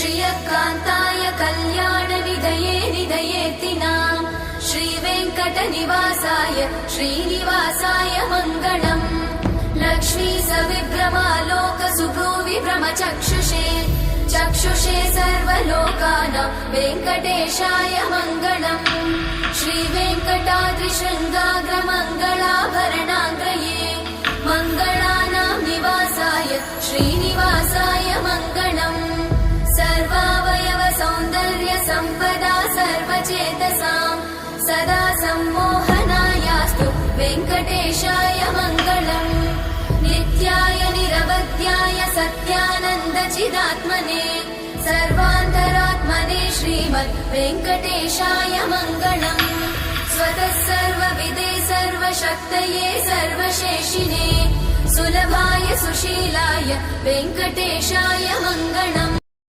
श्रियकान्ताय कल्याणनिधये निधयेतिनाम् श्रीवेङ्कटनिवासाय श्रीनिवासाय मङ्गलम् लक्ष्मी सविभ्रमालोकसुभ्रूविभ्रमचक्षुषे चक्षुषे सर्वलोकानां वेङ्कटेशाय मङ्गलम् श्रीवेङ्कटाद्रिशृङ्गाग्रमङ्गलाभरणाग्रये मङ्गलानां निवासाय श्रीनिवासाय मङ्गलम् सर्वावयव सौन्दर्य सम्पदा सर्वचेतसां सदा सम्मोहनायास्तु वेङ्कटेशाय मङ्गलम् नित्याय निरवध्याय सत्यानन्दचिदात्मने सर्वान्तरात्मने श्रीमद् वेङ्कटेशाय मङ्गलम् स्वतः सर्वविदे सर्वशक्तये सर्वशेषिने सुलभाय सुशीलाय वेङ्कटेशाय मङ्गलम्